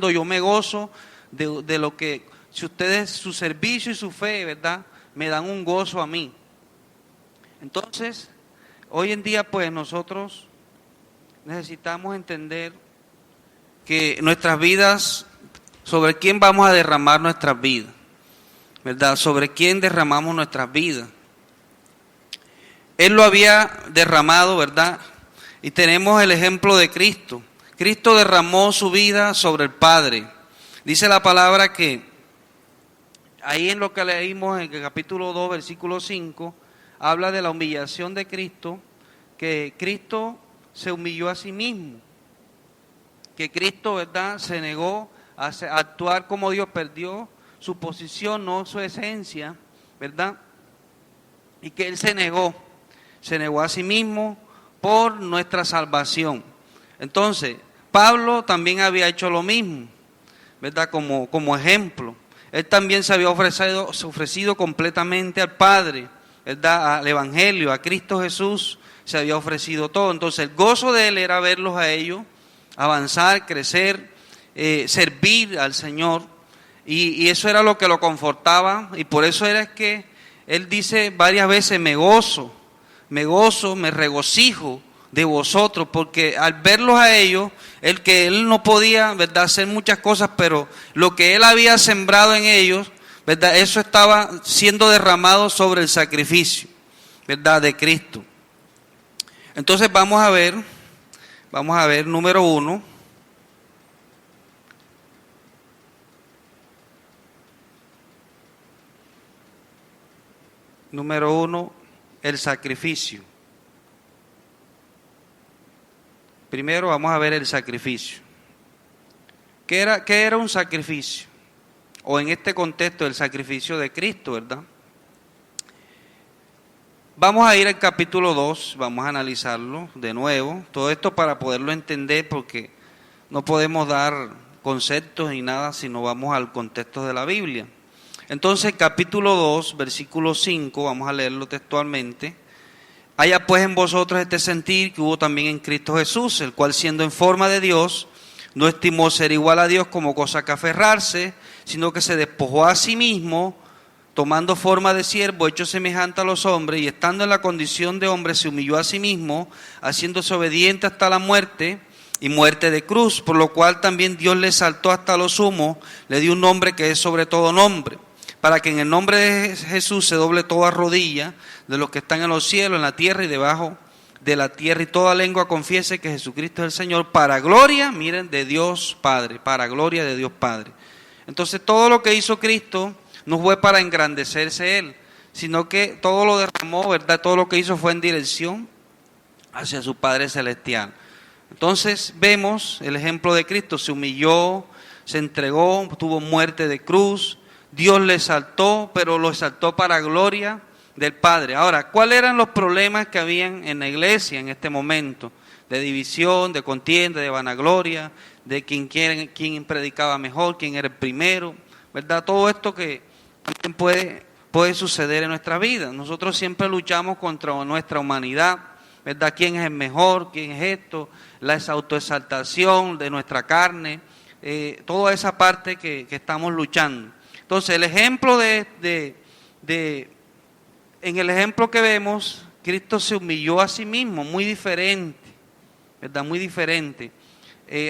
yo me gozo de lo que, si ustedes, su servicio y su fe, ¿verdad?, me dan un gozo a mí. Entonces, hoy en día, pues nosotros necesitamos entender que nuestras vidas, sobre quién vamos a derramar nuestras vidas, ¿verdad? Sobre quién derramamos nuestras vidas. Él lo había derramado, ¿verdad? Y tenemos el ejemplo de Cristo. Cristo derramó su vida sobre el Padre. Dice la palabra que, ahí en lo que leímos en el capítulo 2, versículo 5, habla de la humillación de Cristo, que Cristo se humilló a sí mismo, que Cristo, ¿verdad?, se negó a actuar como Dios, perdió su posición, no su esencia, ¿verdad? Y que Él se negó a sí mismo por nuestra salvación. Entonces, Pablo también había hecho lo mismo, ¿verdad? Como ejemplo. Él también se había ofrecido completamente al Padre, ¿verdad?, al Evangelio, a Cristo Jesús, se había ofrecido todo. Entonces, el gozo de él era verlos a ellos avanzar, crecer, servir al Señor, y eso era lo que lo confortaba, y por eso era que él dice varias veces: me gozo, me regocijo de vosotros, porque al verlos a ellos, el que él no podía, ¿verdad?, hacer muchas cosas, pero lo que él había sembrado en ellos, ¿verdad?, eso estaba siendo derramado sobre el sacrificio, ¿verdad?, de Cristo. Entonces vamos a ver, número 1, el sacrificio. Primero vamos a ver el sacrificio. ¿Qué era un sacrificio? O en este contexto, el sacrificio de Cristo, ¿verdad? Vamos a ir al capítulo 2, vamos a analizarlo de nuevo. Todo esto para poderlo entender, porque no podemos dar conceptos ni nada si no vamos al contexto de la Biblia. Entonces, capítulo 2, versículo 5, vamos a leerlo textualmente. Haya pues en vosotros este sentir que hubo también en Cristo Jesús, el cual siendo en forma de Dios, no estimó ser igual a Dios como cosa que aferrarse, sino que se despojó a sí mismo, tomando forma de siervo, hecho semejante a los hombres, y estando en la condición de hombre, se humilló a sí mismo, haciéndose obediente hasta la muerte, y muerte de cruz, por lo cual también Dios le exaltó hasta lo sumo, le dio un nombre que es sobre todo nombre, para que en el nombre de Jesús se doble toda rodilla de los que están en los cielos, en la tierra y debajo de la tierra, y toda lengua confiese que Jesucristo es el Señor, para gloria, miren, de Dios Padre, para gloria de Dios Padre. Entonces todo lo que hizo Cristo no fue para engrandecerse Él, sino que todo lo derramó, ¿verdad? Todo lo que hizo fue en dirección hacia su Padre Celestial. Entonces vemos el ejemplo de Cristo: se humilló, se entregó, tuvo muerte de cruz, Dios le exaltó, pero lo exaltó para gloria del Padre. Ahora, ¿cuáles eran los problemas que habían en la iglesia en este momento? De división, de contienda, de vanagloria, de quién predicaba mejor, quién era el primero, ¿verdad? Todo esto que también puede suceder en nuestra vida. Nosotros siempre luchamos contra nuestra humanidad, ¿verdad? ¿Quién es el mejor? ¿Quién es esto? La autoexaltación de nuestra carne, toda esa parte que estamos luchando. Entonces, el ejemplo en el ejemplo que vemos, Cristo se humilló a sí mismo, muy diferente, ¿verdad? Muy diferente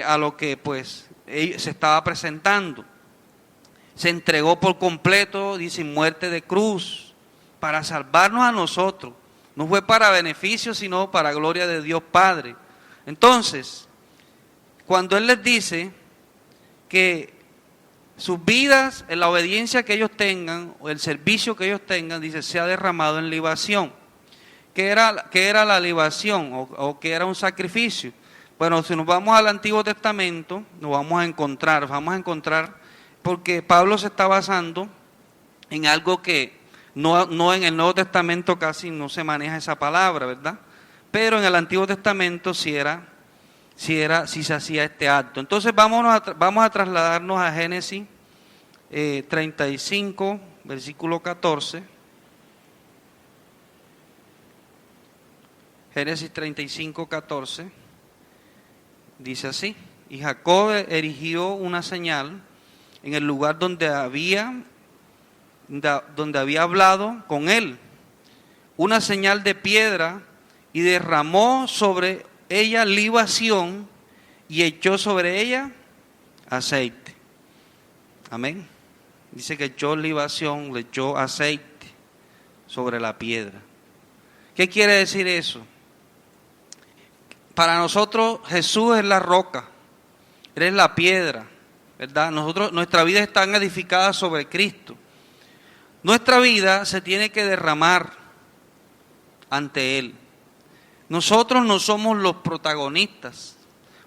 a lo que pues se estaba presentando. Se entregó por completo, dice, muerte de cruz, para salvarnos a nosotros. No fue para beneficio, sino para gloria de Dios Padre. Entonces, cuando Él les dice que sus vidas, en la obediencia que ellos tengan, o el servicio que ellos tengan, dice, se ha derramado en libación. ¿Qué era la libación o qué era un sacrificio? Bueno, si nos vamos al Antiguo Testamento, nos vamos a encontrar, porque Pablo se está basando en algo que no en el Nuevo Testamento casi no se maneja esa palabra, ¿verdad? Pero en el Antiguo Testamento sí se hacía este acto. Entonces vamos a trasladarnos a Génesis 35, versículo 14. Génesis 35, 14. Dice así: y Jacob erigió una señal en el lugar donde había hablado con él, una señal de piedra, y derramó sobre ella libación y echó sobre ella aceite. Amén. Dice que echó libación, le echó aceite sobre la piedra. ¿Qué quiere decir eso? Para nosotros Jesús es la roca, Él es la piedra, ¿verdad? Nuestra vida está edificada sobre Cristo. Nuestra vida se tiene que derramar ante Él. Nosotros no somos los protagonistas.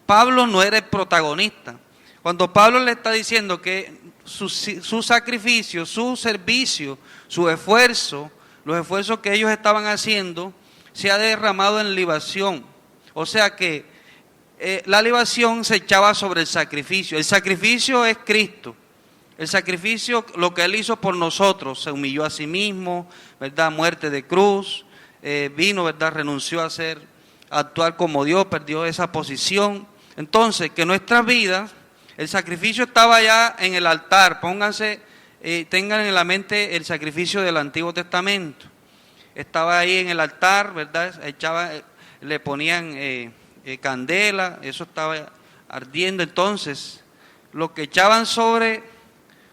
Pablo no era el protagonista. Cuando Pablo le está diciendo que su sacrificio, su servicio, su esfuerzo, los esfuerzos que ellos estaban haciendo, se ha derramado en libación. O sea que la libación se echaba sobre el sacrificio. El sacrificio es Cristo. El sacrificio, lo que Él hizo por nosotros, se humilló a sí mismo, ¿verdad? Muerte de cruz, vino, ¿verdad? Renunció a actuar como Dios, perdió esa posición. Entonces, que nuestras vidas, el sacrificio estaba ya en el altar. Pónganse, tengan en la mente el sacrificio del Antiguo Testamento. Estaba ahí en el altar, ¿verdad? Le ponían candela, eso estaba ardiendo. Entonces, lo que echaban sobre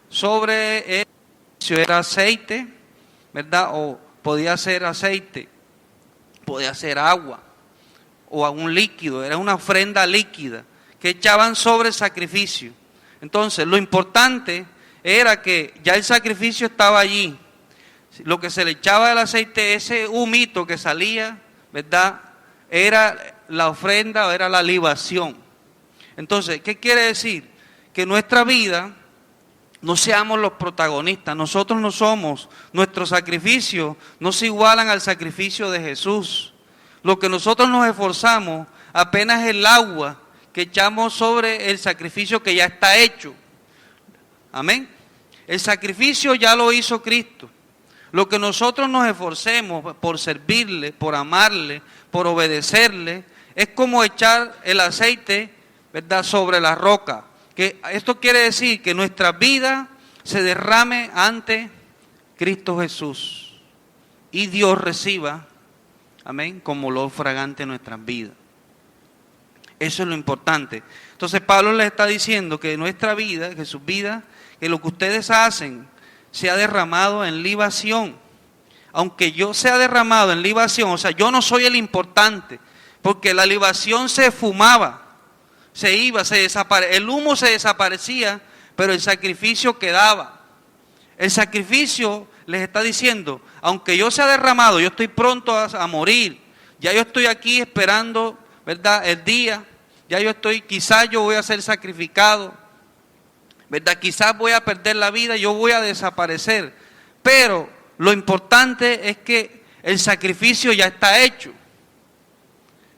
el sacrificio era aceite, ¿verdad? O podía ser aceite, podía ser agua o un líquido, era una ofrenda líquida que echaban sobre el sacrificio. Entonces, lo importante era que ya el sacrificio estaba allí. Lo que se le echaba del aceite, ese humito que salía, ¿verdad? Era la ofrenda o era la libación. Entonces, ¿qué quiere decir? Que nuestra vida no seamos los protagonistas. Nosotros no somos, nuestros sacrificios no se igualan al sacrificio de Jesús. Lo que nosotros nos esforzamos apenas es el agua que echamos sobre el sacrificio que ya está hecho. Amén. El sacrificio ya lo hizo Cristo. Lo que nosotros nos esforcemos por servirle, por amarle, por obedecerle, es como echar el aceite, ¿verdad?, sobre la roca. Que esto quiere decir que nuestra vida se derrame ante Cristo Jesús y Dios reciba, amén, como olor fragante en nuestras vidas. Eso es lo importante. Entonces Pablo les está diciendo que nuestra vida, que su vida, que lo que ustedes hacen se ha derramado en libación. Aunque yo sea derramado en libación, o sea, yo no soy el importante, porque la libación se fumaba, se iba, el humo se desaparecía, pero el sacrificio quedaba. El sacrificio les está diciendo, aunque yo sea derramado, yo estoy pronto a morir, ya yo estoy aquí esperando, ¿verdad?, el día, ya yo estoy, quizás yo voy a ser sacrificado, ¿verdad? Quizás voy a perder la vida, yo voy a desaparecer, pero lo importante es que el sacrificio ya está hecho.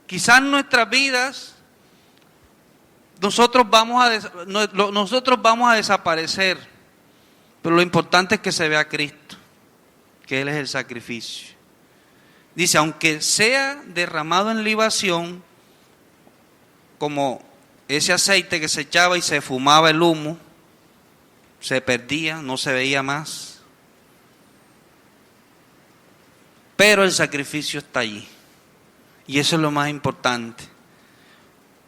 Quizás nuestras vidas nosotros vamos a desaparecer, pero lo importante es que se vea a Cristo, que Él es el sacrificio. Dice, aunque sea derramado en libación, como ese aceite que se echaba y se fumaba el humo, se perdía, no se veía más, pero el sacrificio está allí, y eso es lo más importante.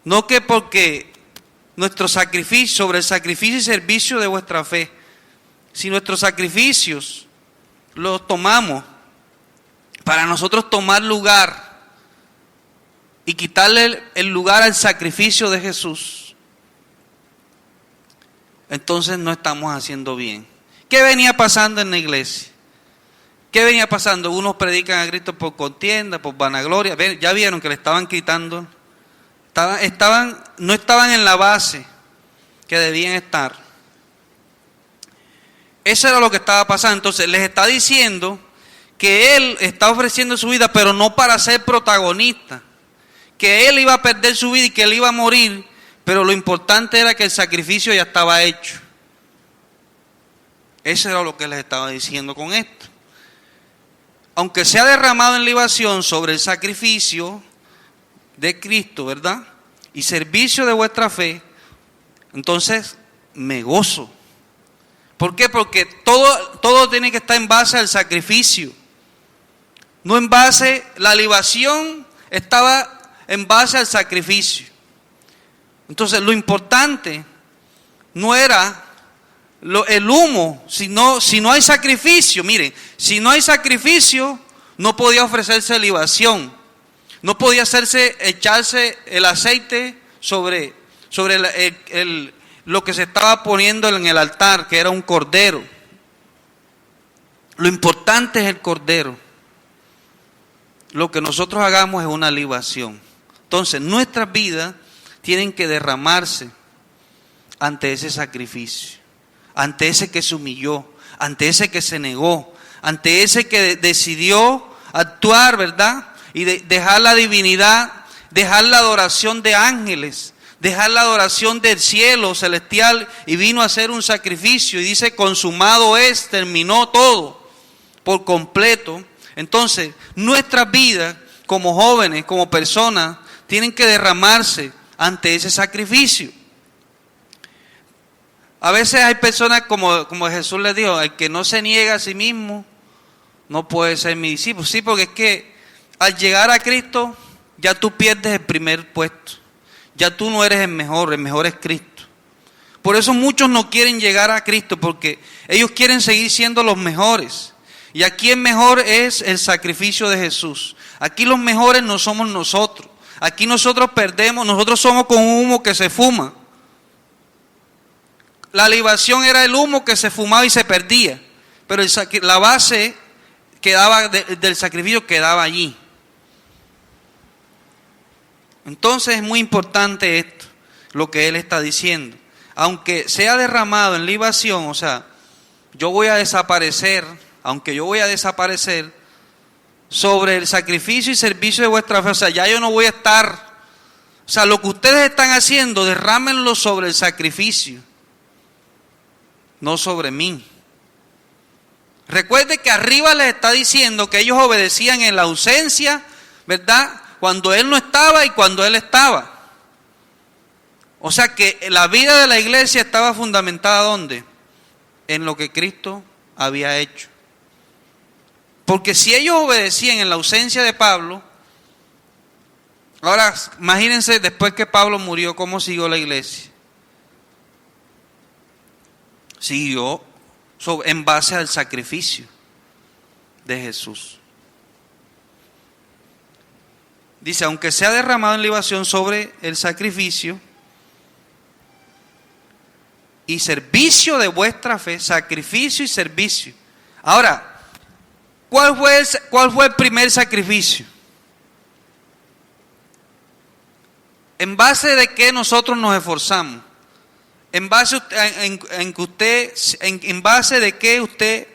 No que porque nuestro sacrificio, sobre el sacrificio y servicio de vuestra fe, si nuestros sacrificios los tomamos para nosotros tomar lugar y quitarle el lugar al sacrificio de Jesús, entonces no estamos haciendo bien. ¿Qué venía pasando en la iglesia? ¿Qué venía pasando? Unos predican a Cristo por contienda, por vanagloria. Ya vieron que le estaban quitando, no estaban en la base que debían estar. Eso era lo que estaba pasando. Entonces les está diciendo que Él está ofreciendo su vida, pero no para ser protagonista. Que Él iba a perder su vida y que Él iba a morir, pero lo importante era que el sacrificio ya estaba hecho. Eso era lo que les estaba diciendo con esto. Aunque sea derramado en libación sobre el sacrificio de Cristo, ¿verdad?, y servicio de vuestra fe, entonces me gozo. ¿Por qué? Porque todo tiene que estar en base al sacrificio. No en base, la libación estaba en base al sacrificio. Entonces lo importante no era el humo, sino si no hay sacrificio. Miren, si no hay sacrificio, no podía ofrecerse libación. No podía echarse el aceite sobre lo que se estaba poniendo en el altar, que era un cordero. Lo importante es el cordero. Lo que nosotros hagamos es una libación. Entonces, nuestras vidas tienen que derramarse ante ese sacrificio, ante ese que se humilló, ante ese que se negó, ante ese que decidió actuar, ¿verdad? Y dejar la divinidad, dejar la adoración de ángeles, dejar la adoración del cielo celestial y vino a hacer un sacrificio y dice consumado es, terminó todo por completo. Entonces nuestras vidas como jóvenes, como personas, tienen que derramarse ante ese sacrificio. A veces hay personas como Jesús les dijo, el que no se niega a sí mismo no puede ser mi discípulo. Sí, porque es que al llegar a Cristo ya tú pierdes el primer puesto. Ya tú no eres el mejor es Cristo. Por eso muchos no quieren llegar a Cristo, porque ellos quieren seguir siendo los mejores. Y aquí el mejor es el sacrificio de Jesús. Aquí los mejores no somos nosotros. Aquí nosotros perdemos, nosotros somos como un humo que se fuma. La libación era el humo que se fumaba y se perdía. Pero la base del sacrificio quedaba allí. Entonces es muy importante esto, lo que él está diciendo. Aunque sea derramado en libación, o sea, yo voy a desaparecer, aunque yo voy a desaparecer sobre el sacrificio y servicio de vuestra fe, o sea, ya yo no voy a estar, o sea, lo que ustedes están haciendo, derrámenlo sobre el sacrificio, no sobre mí. Recuerde que arriba les está diciendo que ellos obedecían en la ausencia, ¿verdad? Cuando él no estaba y cuando él estaba. O sea que la vida de la iglesia estaba fundamentada ¿dónde? En lo que Cristo había hecho. Porque si ellos obedecían en la ausencia de Pablo, ahora imagínense después que Pablo murió, ¿cómo siguió la iglesia? Siguió en base al sacrificio de Jesús. Dice, aunque sea derramado en libación sobre el sacrificio y servicio de vuestra fe, sacrificio y servicio. Ahora, ¿cuál fue el primer sacrificio? ¿En base de qué nosotros nos esforzamos? ¿En base de qué usted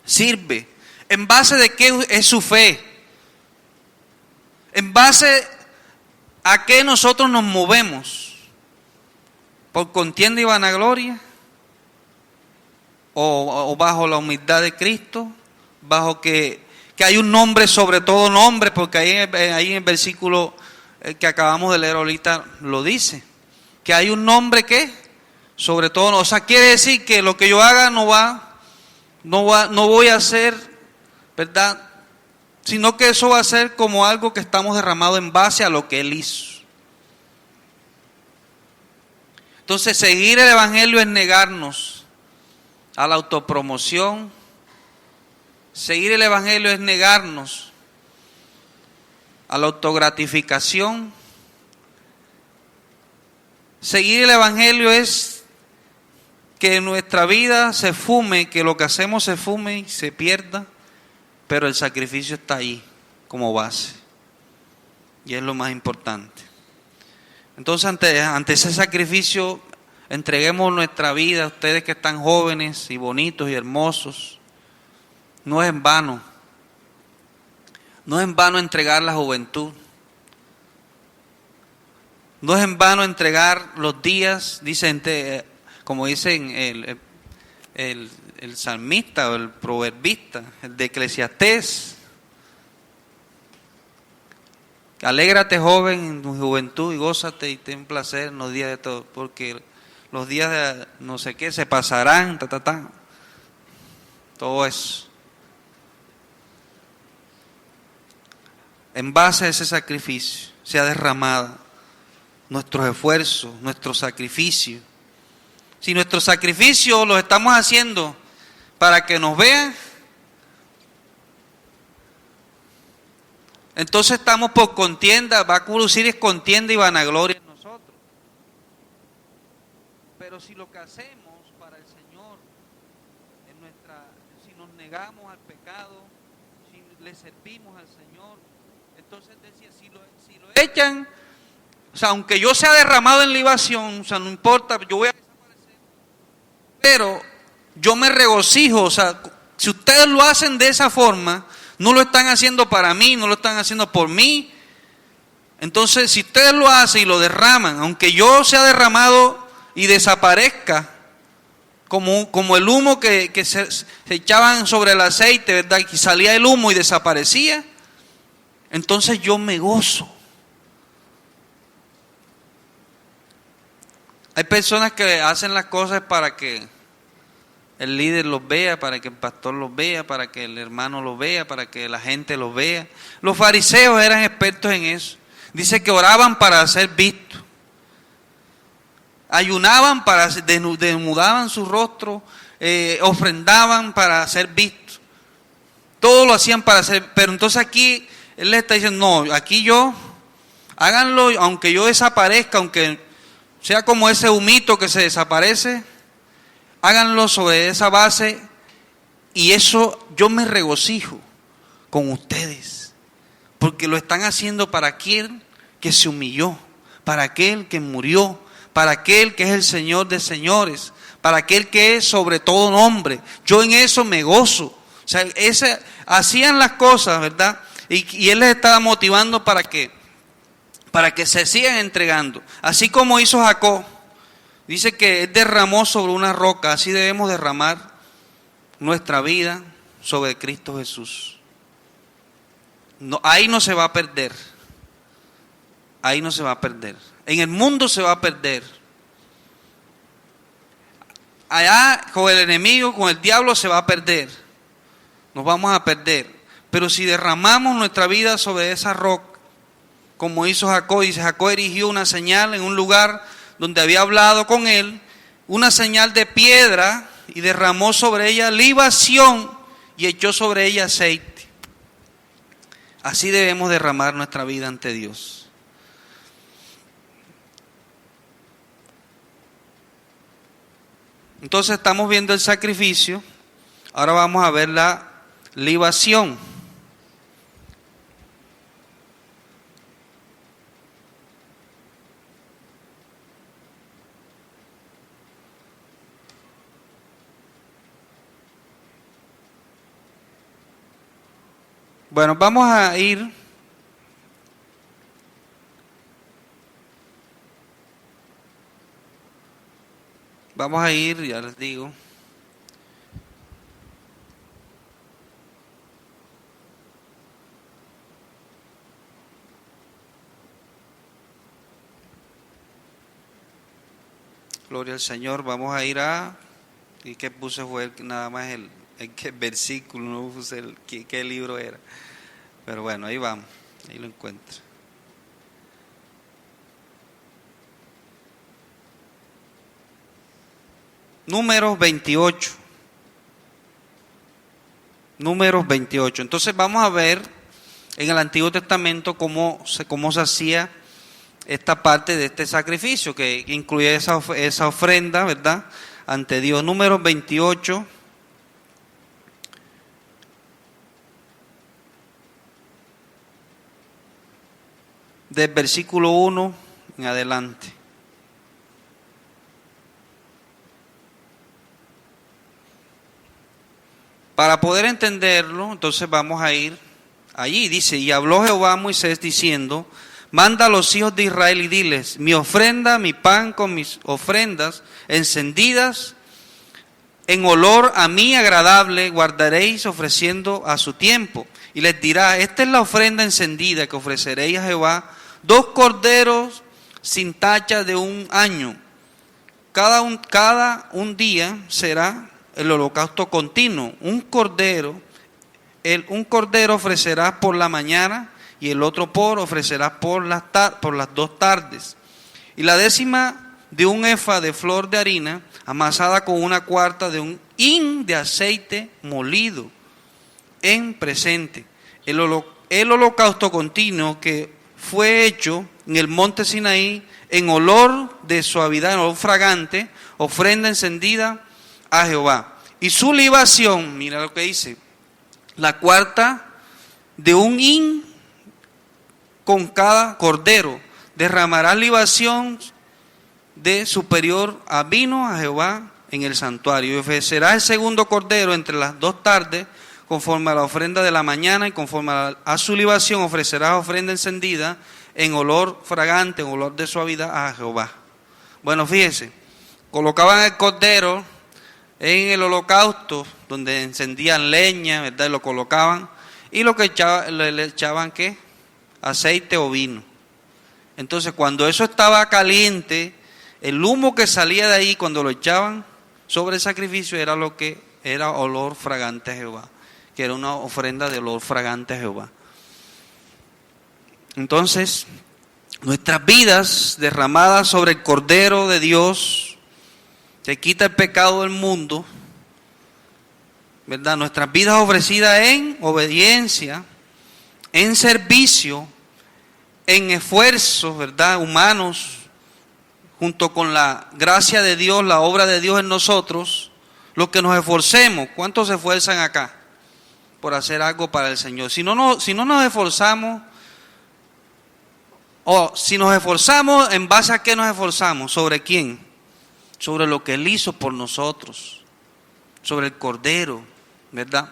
sirve? ¿En base de qué es su fe? ¿En base a qué nosotros nos movemos? ¿Por contienda y vanagloria? ¿O bajo la humildad de Cristo? ¿Bajo que hay un nombre sobre todo nombre? Porque ahí en el versículo que acabamos de leer ahorita lo dice. Que hay un nombre que sobre todo, o sea, quiere decir que lo que yo haga no voy a hacer, ¿verdad? Sino que eso va a ser como algo que estamos derramado en base a lo que Él hizo. Entonces, seguir el Evangelio es negarnos a la autopromoción. Seguir el Evangelio es negarnos a la autogratificación. Seguir el Evangelio es que nuestra vida se fume, que lo que hacemos se fume y se pierda. Pero el sacrificio está ahí como base. Y es lo más importante. Entonces ante ese sacrificio entreguemos nuestra vida. Ustedes que están jóvenes y bonitos y hermosos. No es en vano. No es en vano entregar la juventud. No es en vano entregar los días, como dicen el salmista o el proverbista, el de Eclesiastés, Alégrate, joven, en tu juventud, y gózate y ten placer en los días de todo, porque los días de no sé qué se pasarán, todo eso. En base a ese sacrificio se ha derramado nuestros esfuerzos, nuestro sacrificio. Si nuestro sacrificio lo estamos haciendo para que nos vean, entonces estamos por contienda, va a producir contienda y vanagloria en nosotros. Pero si lo que hacemos para el Señor, si nos negamos al pecado, si le servimos al Señor, entonces decía, si lo echan, o sea, aunque yo sea derramado en libación, o sea, no importa, yo voy a desaparecer, pero yo me regocijo, o sea, si ustedes lo hacen de esa forma, no lo están haciendo para mí, no lo están haciendo por mí. Entonces, si ustedes lo hacen y lo derraman, aunque yo sea derramado y desaparezca, como el humo que se echaban sobre el aceite, ¿verdad? Y salía el humo y desaparecía, entonces yo me gozo. Hay personas que hacen las cosas para que el líder los vea, para que el pastor los vea, para que el hermano los vea, para que la gente los vea. Los fariseos eran expertos en eso. Dice que oraban para ser vistos. Ayunaban para denudaban su rostro, ofrendaban para ser vistos. Todo lo hacían para ser, pero entonces aquí él les está diciendo, no, aquí háganlo, aunque yo desaparezca, aunque sea como ese humito que se desaparece, háganlo sobre esa base, y eso yo me regocijo con ustedes, porque lo están haciendo para aquel que se humilló, para aquel que murió, para aquel que es el Señor de señores, para aquel que es sobre todo nombre. Yo en eso me gozo. O sea, hacían las cosas, ¿verdad? Y Él les estaba motivando para que se sigan entregando. Así como hizo Jacob. Dice que Él derramó sobre una roca, así debemos derramar nuestra vida sobre Cristo Jesús. No, ahí no se va a perder. Ahí no se va a perder. En el mundo se va a perder. Allá con el enemigo, con el diablo se va a perder. Nos vamos a perder. Pero si derramamos nuestra vida sobre esa roca, como hizo Jacob, dice, Jacob erigió una señal en un lugar donde había hablado con él, una señal de piedra, y derramó sobre ella libación y echó sobre ella aceite. Así debemos derramar nuestra vida ante Dios. Entonces estamos viendo el sacrificio, ahora vamos a ver la libación. Bueno, vamos a ir ya les digo. Gloria al Señor, vamos a ir y que puse fue nada más el versículo, no puse qué libro era. Pero bueno, ahí vamos, ahí lo encuentro. Números 28. Números 28. Entonces vamos a ver en el Antiguo Testamento cómo se hacía esta parte de este sacrificio, que incluye esa ofrenda, ¿verdad?, ante Dios. Números 28. Del versículo 1 en adelante. Para poder entenderlo, entonces vamos a ir allí. Dice, y habló Jehová a Moisés diciendo, manda a los hijos de Israel y diles, mi ofrenda, mi pan con mis ofrendas encendidas, en olor a mí agradable, guardaréis ofreciendo a su tiempo. y les dirá: esta es la ofrenda encendida que ofreceréis a Jehová, 2 corderos sin tacha de 1 año. Cada un día será el holocausto continuo. Un cordero ofrecerás por la mañana, y el otro ofrecerás por las 2 tardes. Y la décima de 1 efa de flor de harina, amasada con 1/4 de 1 hin de aceite molido en presente. El holocausto continuo que fue hecho en el monte Sinaí, en olor de suavidad, en olor fragante, ofrenda encendida a Jehová. Y su libación, mira lo que dice: la 1/4 de 1 hin con cada cordero. Derramarás libación de superior a vino a Jehová en el santuario. Y ofrecerás el segundo cordero entre las 2 tardes, conforme a la ofrenda de la mañana, y conforme a su libación ofrecerás ofrenda encendida en olor fragante, en olor de suavidad a Jehová. Bueno, fíjense, colocaban el cordero en el holocausto, donde encendían leña, ¿verdad? Y lo colocaban, y lo que le echaban, ¿qué? Aceite o vino. Entonces, cuando eso estaba caliente, el humo que salía de ahí, cuando lo echaban sobre el sacrificio, era lo que era olor fragante a Jehová, que era una ofrenda de olor fragante a Jehová. Entonces, nuestras vidas derramadas sobre el Cordero de Dios, que quita el pecado del mundo, ¿verdad? Nuestras vidas ofrecidas en obediencia, en servicio, en esfuerzos, ¿verdad? Humanos, junto con la gracia de Dios, la obra de Dios en nosotros, lo que nos esforcemos. ¿Cuántos se esfuerzan acá por hacer algo para el Señor? Si no nos esforzamos, o si nos esforzamos, ¿en base a qué nos esforzamos? ¿Sobre quién? Sobre lo que Él hizo por nosotros, sobre el Cordero, ¿verdad?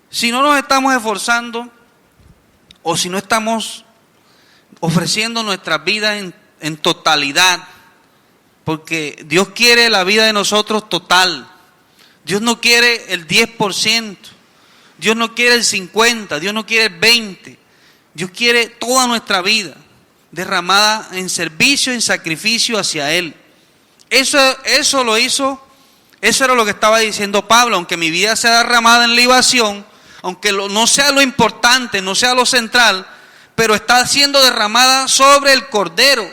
Si no nos estamos esforzando, o si no estamos ofreciendo nuestras vidas en totalidad, porque Dios quiere la vida de nosotros total. Dios no quiere el 10%, Dios no quiere el 50%, Dios no quiere el 20%, Dios quiere toda nuestra vida derramada en servicio, en sacrificio hacia Él. Eso lo hizo, eso era lo que estaba diciendo Pablo: aunque mi vida sea derramada en libación, aunque no sea lo importante, no sea lo central, pero está siendo derramada sobre el Cordero.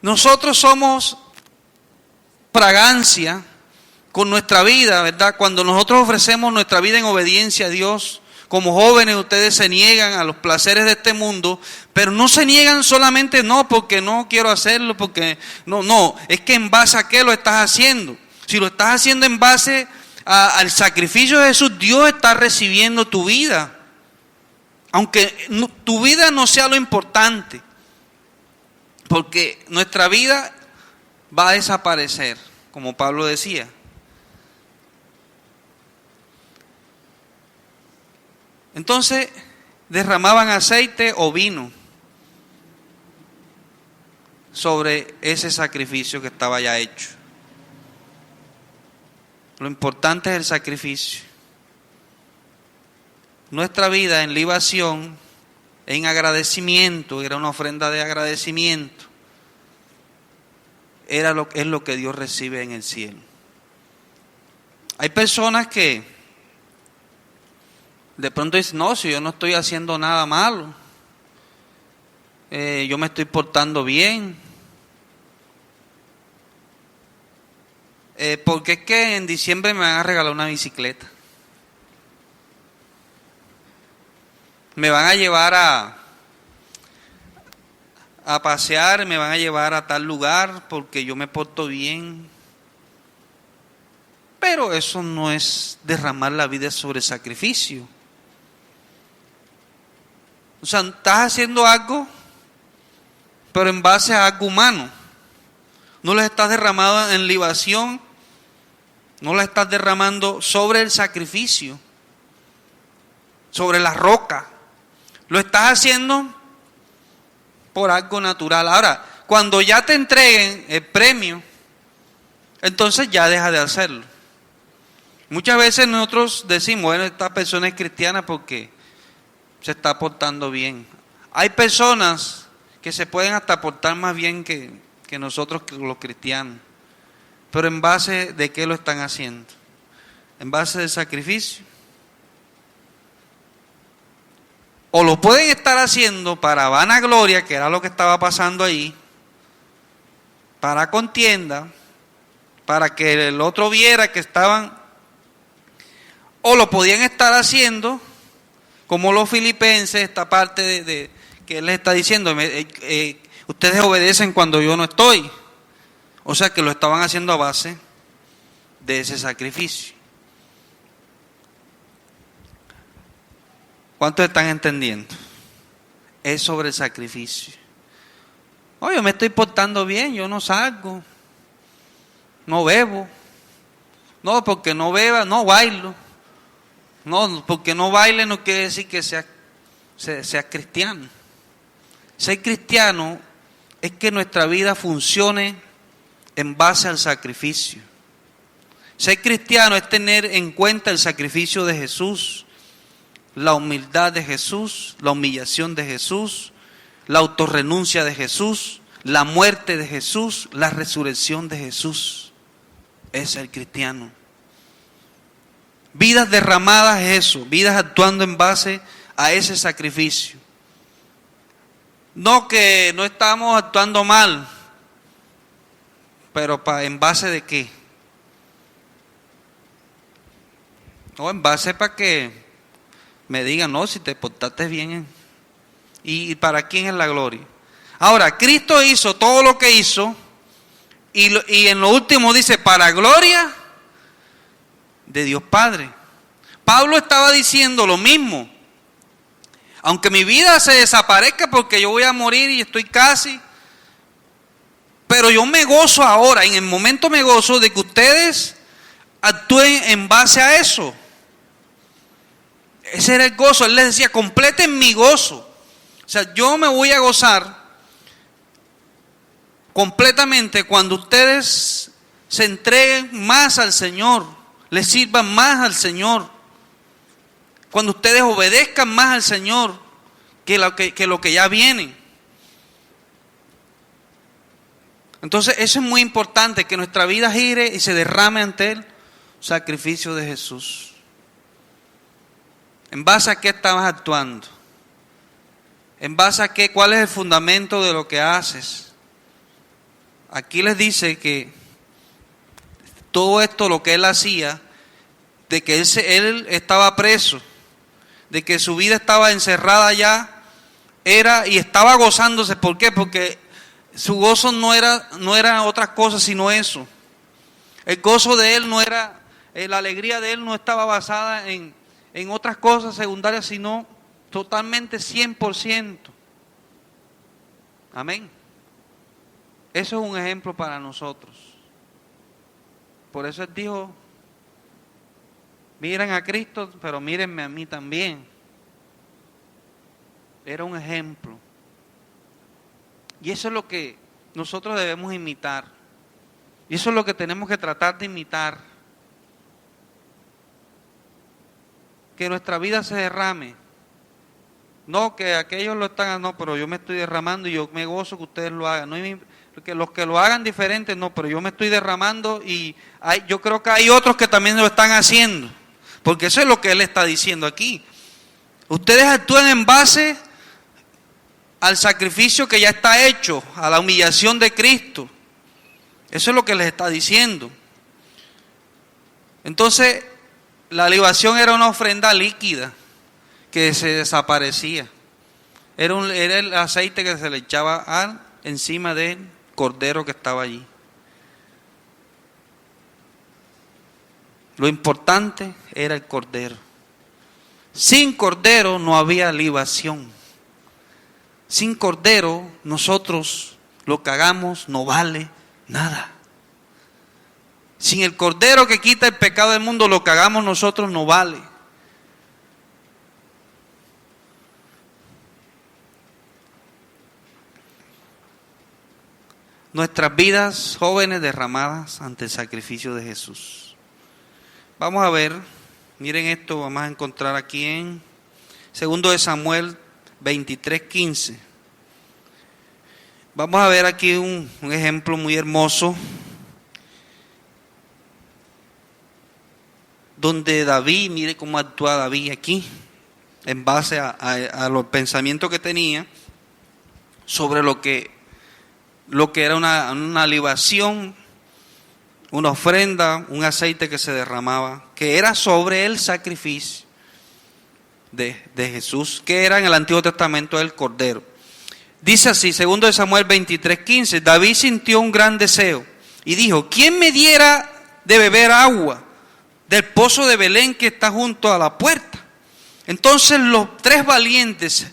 Nosotros somos fragancia con nuestra vida, ¿verdad? Cuando nosotros ofrecemos nuestra vida en obediencia a Dios. Como jóvenes, ustedes se niegan a los placeres de este mundo, pero no se niegan solamente no porque no quiero hacerlo, porque no, es que en base a qué lo estás haciendo. Si lo estás haciendo en base al sacrificio de Jesús, Dios está recibiendo tu vida. Aunque tu vida no sea lo importante, porque nuestra vida va a desaparecer, como Pablo decía. Entonces, derramaban aceite o vino sobre ese sacrificio que estaba ya hecho. Lo importante es el sacrificio. Nuestra vida en libación, en agradecimiento, era una ofrenda de agradecimiento. Es lo que Dios recibe en el cielo. Hay personas que de pronto dicen: no, si yo no estoy haciendo nada malo, yo me estoy portando bien. Porque es que en diciembre me van a regalar una bicicleta. Me van a llevar a pasear, me van a llevar a tal lugar porque yo me porto bien. Pero eso no es derramar la vida sobre sacrificio. O sea, estás haciendo algo, pero en base a algo humano. No lo estás derramando en libación, no lo estás derramando sobre el sacrificio, sobre la roca. Lo estás haciendo por algo natural. Ahora, cuando ya te entreguen el premio, entonces ya deja de hacerlo. Muchas veces nosotros decimos, bueno, esta persona es cristiana porque se está portando bien. Hay personas que se pueden hasta portar más bien que nosotros, que los cristianos. Pero ¿en base de qué lo están haciendo? ¿En base del sacrificio? O lo pueden estar haciendo para vanagloria, que era lo que estaba pasando ahí, para contienda, para que el otro viera que estaban, o lo podían estar haciendo como los filipenses, esta parte de que él les está diciendo, ustedes obedecen cuando yo no estoy. O sea que lo estaban haciendo a base de ese sacrificio. ¿Cuántos están entendiendo? Es sobre el sacrificio. Yo me estoy portando bien, yo no salgo, no bebo. No, porque no beba, no bailo. No, porque no baile no quiere decir que sea cristiano. Ser cristiano es que nuestra vida funcione en base al sacrificio. Ser cristiano es tener en cuenta el sacrificio de Jesús, la humildad de Jesús, la humillación de Jesús, la autorrenuncia de Jesús, la muerte de Jesús, la resurrección de Jesús. Es el cristiano. Vidas derramadas es eso, vidas actuando en base a ese sacrificio. No que no estamos actuando mal, pero ¿en base de qué? No, en base para que me digan, no, si te portaste bien. ¿Y para quién es la gloria? Ahora, Cristo hizo todo lo que hizo y en lo último dice, para gloria de Dios Padre. Pablo estaba diciendo lo mismo. Aunque mi vida se desaparezca porque yo voy a morir y estoy casi, pero yo me gozo ahora, en el momento me gozo de que ustedes actúen en base a eso. Ese era el gozo. Él les decía, completen mi gozo. O sea, yo me voy a gozar completamente cuando ustedes se entreguen más al Señor, les sirvan más al Señor, cuando ustedes obedezcan más al Señor que lo que ya viene. Entonces eso es muy importante, que nuestra vida gire y se derrame ante el sacrificio de Jesús. ¿En base a qué estabas actuando? ¿En base a qué? ¿Cuál es el fundamento de lo que haces? Aquí les dice que todo esto, lo que él hacía, de que él estaba preso, de que su vida estaba encerrada ya, y estaba gozándose. ¿Por qué? Porque su gozo no era otra cosa sino eso. El gozo de él no era, la alegría de él no estaba basada en otras cosas secundarias, sino totalmente 100%. Amén. Eso es un ejemplo para nosotros. Por eso él dijo, miren a Cristo, pero mírenme a mí también. Era un ejemplo. Y eso es lo que nosotros debemos imitar. Y eso es lo que tenemos que tratar de imitar. Que nuestra vida se derrame. No que aquellos lo están, no, pero yo me estoy derramando y yo me gozo que ustedes lo hagan. No, que los que lo hagan diferente, no, pero yo me estoy derramando y yo creo que hay otros que también lo están haciendo. Porque eso es lo que él está diciendo aquí. Ustedes actúan en base al sacrificio que ya está hecho, a la humillación de Cristo. Eso es lo que les está diciendo. Entonces, la libación era una ofrenda líquida que se desaparecía. Era el aceite que se le echaba encima del cordero que estaba allí. Lo importante era el cordero. Sin cordero no había libación. Sin cordero nosotros lo que hagamos no vale nada. Sin el cordero que quita el pecado del mundo, lo que hagamos nosotros no vale. Nuestras vidas jóvenes derramadas ante el sacrificio de Jesús. Vamos a ver, miren esto, vamos a encontrar aquí en 2 Samuel 23:15. Vamos a ver aquí un ejemplo muy hermoso donde David, mire cómo actúa David aquí, en base a los pensamientos que tenía sobre lo que era una libación, una ofrenda, un aceite que se derramaba, que era sobre el sacrificio de Jesús, que era en el Antiguo Testamento el Cordero. Dice así, 2 Samuel 23:15, David sintió un gran deseo y dijo, ¿quién me diera de beber agua del pozo de Belén que está junto a la puerta? Entonces los 3 valientes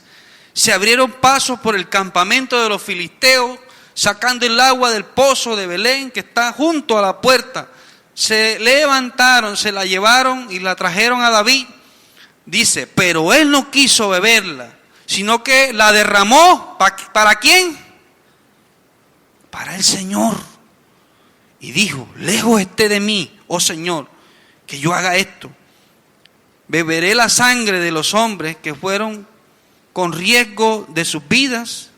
se abrieron paso por el campamento de los filisteos, sacando el agua del pozo de Belén que está junto a la puerta. Se levantaron, se la llevaron y la trajeron a David. Dice, pero él no quiso beberla, sino que la derramó. ¿Para quién? Para el Señor. Y dijo, lejos esté de mí, oh Señor, que yo haga esto. Beberé la sangre de los hombres que fueron con riesgo de sus vidas.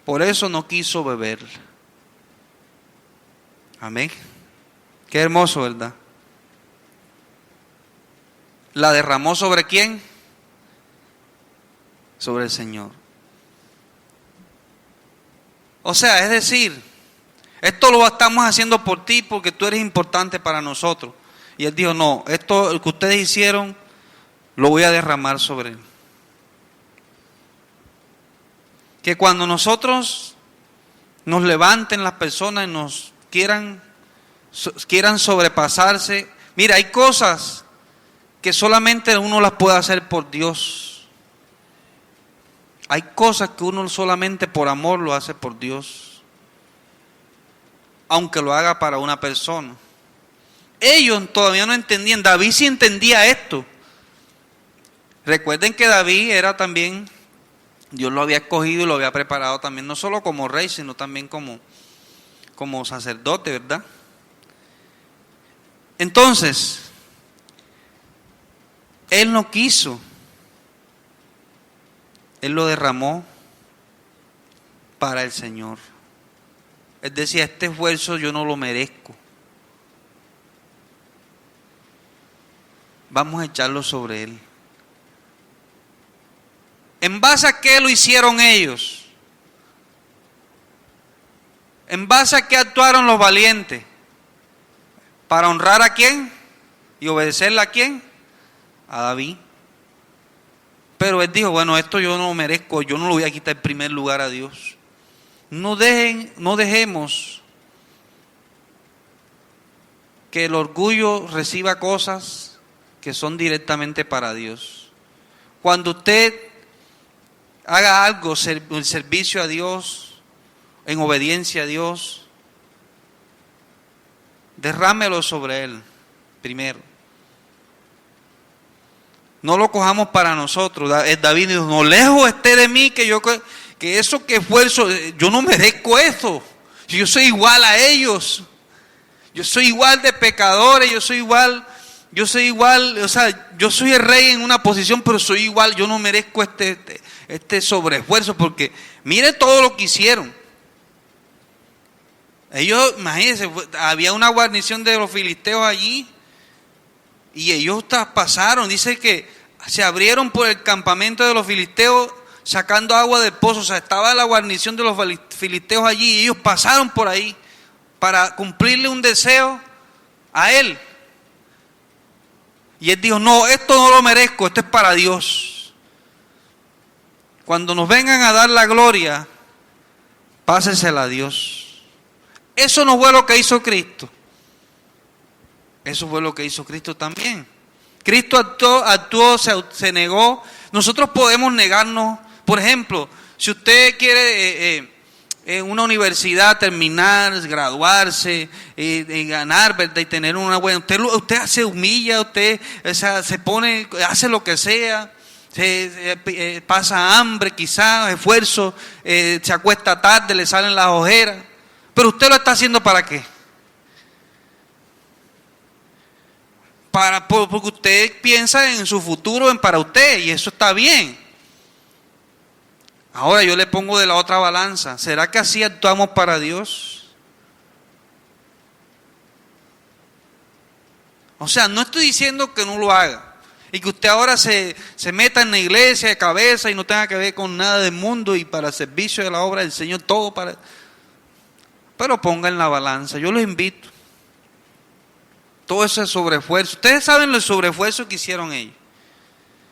Por eso no quiso beberla. Amén. Qué hermoso, ¿verdad? ¿La derramó sobre quién? Sobre el Señor. O sea, es decir, esto lo estamos haciendo por ti porque tú eres importante para nosotros. Y él dijo, no, esto que ustedes hicieron, lo voy a derramar sobre él. Que cuando nosotros nos levanten las personas y nos quieran sobrepasarse, mira, hay cosas que solamente uno las puede hacer por Dios. Hay cosas que uno solamente por amor lo hace por Dios, aunque lo haga para una persona. Ellos todavía no entendían, David sí entendía esto. Recuerden que David era también, Dios lo había escogido y lo había preparado también, no solo como rey, sino también como sacerdote, ¿verdad? Entonces, él no quiso, él lo derramó para el Señor. Él decía, este esfuerzo yo no lo merezco. Vamos a echarlo sobre él. ¿En base a qué lo hicieron ellos? ¿En base a qué actuaron los valientes? ¿Para honrar a quién? ¿Y obedecerle a quién? A David. Pero él dijo, bueno, esto yo no lo merezco, yo no lo voy a quitar en primer lugar a Dios. No dejemos que el orgullo reciba cosas que son directamente para Dios. Cuando usted haga algo en servicio a Dios, en obediencia a Dios, derrámelo sobre Él primero. No lo cojamos para nosotros. David dijo, no, lejos esté de mí que eso que esfuerzo, yo no merezco eso. Yo soy igual a ellos. Yo soy igual de pecadores, yo soy igual, o sea, yo soy el rey en una posición, pero soy igual, yo no merezco este sobreesfuerzo, porque mire todo lo que hicieron. Ellos, imagínense, había una guarnición de los filisteos allí, y ellos traspasaron, dice que se abrieron por el campamento de los filisteos, sacando agua del pozo, o sea, estaba la guarnición de los filisteos allí, y ellos pasaron por ahí, para cumplirle un deseo a él. Y él dijo, no, esto no lo merezco, esto es para Dios. Cuando nos vengan a dar la gloria, pásensela a Dios. Eso no fue lo que hizo Cristo. Eso fue lo que hizo Cristo también. Cristo actuó, se negó. Nosotros podemos negarnos. Por ejemplo, si usted quiere en una universidad terminar, graduarse, ganar, ¿verdad? Y tener una buena, usted se humilla, usted, o sea, se pone, hace lo que sea, pasa hambre quizás, esfuerzo, se acuesta tarde, le salen las ojeras, pero usted lo está haciendo ¿para qué? porque usted piensa en su futuro, para usted, y eso está bien. Ahora yo le pongo de la otra balanza. ¿Será que así actuamos para Dios? O sea, no estoy diciendo que no lo haga. Y que usted ahora se meta en la iglesia de cabeza y no tenga que ver con nada del mundo y para servicio de la obra del Señor, todo para... Pero ponga en la balanza. Yo los invito. Todo ese sobreesfuerzo. Ustedes saben el sobreesfuerzo que hicieron ellos.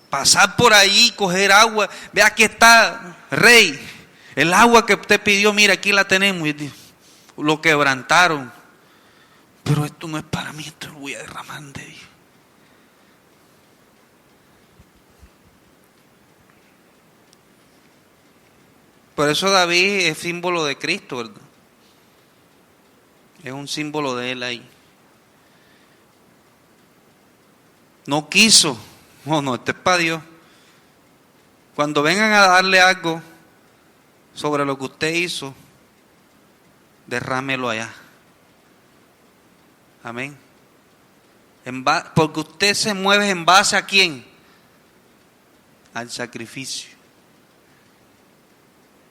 Pasar por ahí, coger agua. Ve, aquí está, Rey. El agua que usted pidió, mira, aquí la tenemos. Y lo quebrantaron. Pero esto no es para mí, esto lo voy a derramar de Dios. Por eso David es símbolo de Cristo, ¿verdad? Es un símbolo de él ahí. No quiso. No, esto es para Dios. Cuando vengan a darle algo sobre lo que usted hizo, derrámelo allá. Amén. Porque usted se mueve en base ¿a quién? Al sacrificio.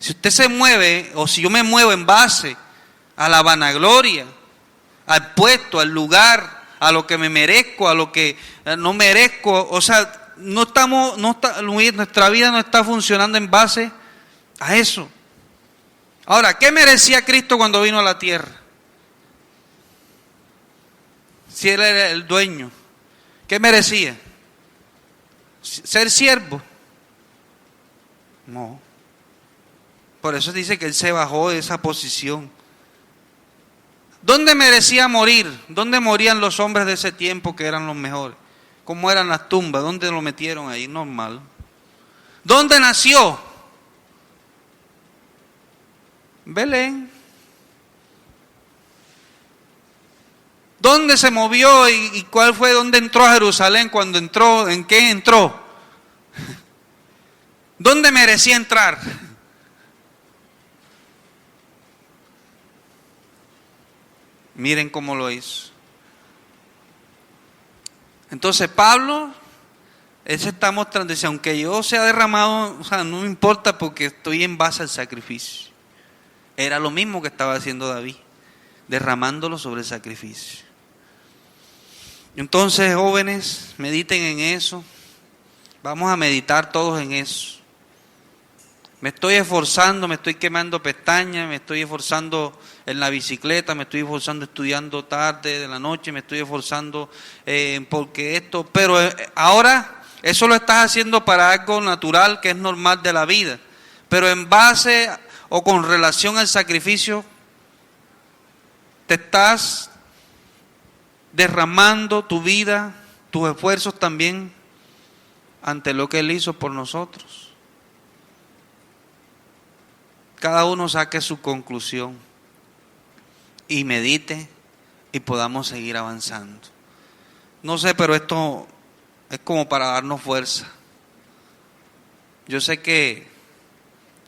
Si usted se mueve, o si yo me muevo en base a la vanagloria, al puesto, al lugar, a lo que me merezco, a lo que no merezco, o sea, nuestra vida no está funcionando en base a eso. Ahora, ¿qué merecía Cristo cuando vino a la tierra? Si Él era el dueño, ¿qué merecía? ¿Ser siervo? No. Por eso dice que Él se bajó de esa posición. ¿Dónde merecía morir? ¿Dónde morían los hombres de ese tiempo que eran los mejores? ¿Cómo eran las tumbas? ¿Dónde lo metieron ahí? Normal. ¿Dónde nació? Belén. ¿Dónde se movió y cuál fue? ¿Dónde entró a Jerusalén cuando entró? ¿En qué entró? ¿Dónde merecía entrar? Miren cómo lo hizo. Entonces Pablo, él se está mostrando, dice, aunque yo sea derramado, o sea, no me importa porque estoy en base al sacrificio. Era lo mismo que estaba haciendo David, derramándolo sobre el sacrificio. Entonces, jóvenes, mediten en eso. Vamos a meditar todos en eso. Me estoy esforzando, me estoy quemando pestañas, me estoy esforzando en la bicicleta, me estoy esforzando estudiando tarde de la noche, me estoy esforzando porque esto, pero ahora eso lo estás haciendo para algo natural que es normal de la vida, pero en base o con relación al sacrificio te estás derramando tu vida, tus esfuerzos también ante lo que Él hizo por nosotros. Cada uno saque su conclusión y medite y podamos seguir avanzando. No sé, pero esto es como para darnos fuerza. Yo sé que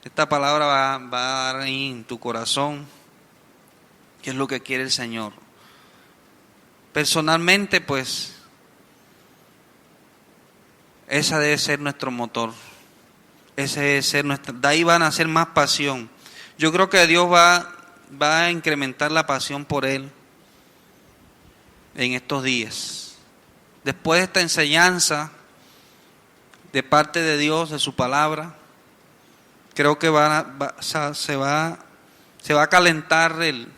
esta palabra va a dar ahí en tu corazón qué es lo que quiere el Señor. Personalmente, pues, esa debe ser nuestro motor. Ese debe ser nuestra, de ahí van a ser más pasión. Yo creo que Dios va a incrementar la pasión por Él en estos días. Después de esta enseñanza de parte de Dios, de su palabra, creo que se va a calentar el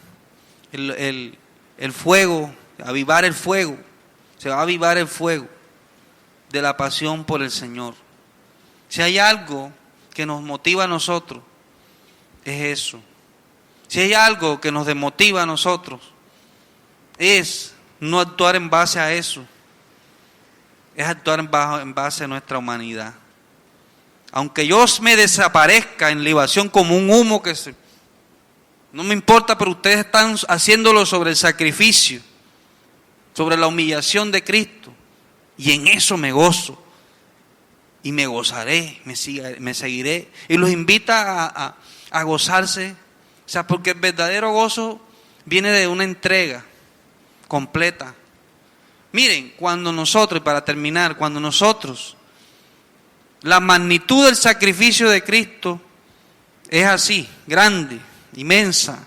fuego, avivar el fuego. Se va a avivar el fuego de la pasión por el Señor. Si hay algo que nos motiva a nosotros, es eso. Si hay algo que nos desmotiva a nosotros, es no actuar en base a eso. Es actuar en base a nuestra humanidad. Aunque yo me desaparezca en libación como un humo no me importa, pero ustedes están haciéndolo sobre el sacrificio, sobre la humillación de Cristo. Y en eso me gozo. Y me gozaré, me seguiré. Y los invita a gozarse. O sea, porque el verdadero gozo viene de una entrega completa. Miren, cuando nosotros, y para terminar, cuando nosotros, la magnitud del sacrificio de Cristo es así, grande, inmensa,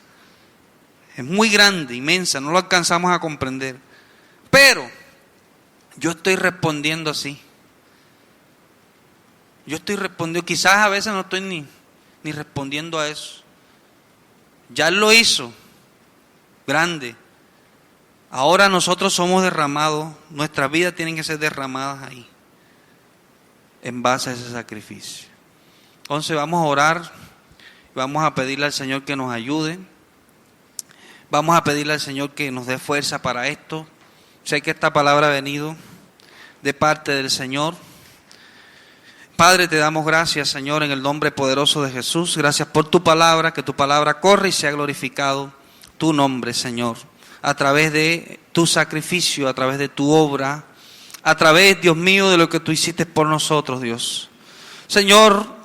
es muy grande, inmensa, no lo alcanzamos a comprender. Pero yo estoy respondiendo así. Yo estoy respondiendo, quizás a veces no estoy ni respondiendo a eso. Ya Él lo hizo, grande. Ahora nosotros somos derramados, nuestras vidas tienen que ser derramadas ahí, en base a ese sacrificio. Entonces vamos a orar, vamos a pedirle al Señor que nos ayude, vamos a pedirle al Señor que nos dé fuerza para esto. Sé que esta palabra ha venido de parte del Señor. Padre, te damos gracias, Señor, en el nombre poderoso de Jesús. Gracias por tu palabra, que tu palabra corre y sea glorificado tu nombre, Señor, a través de tu sacrificio, a través de tu obra, a través, Dios mío, de lo que tú hiciste por nosotros, Dios. Señor,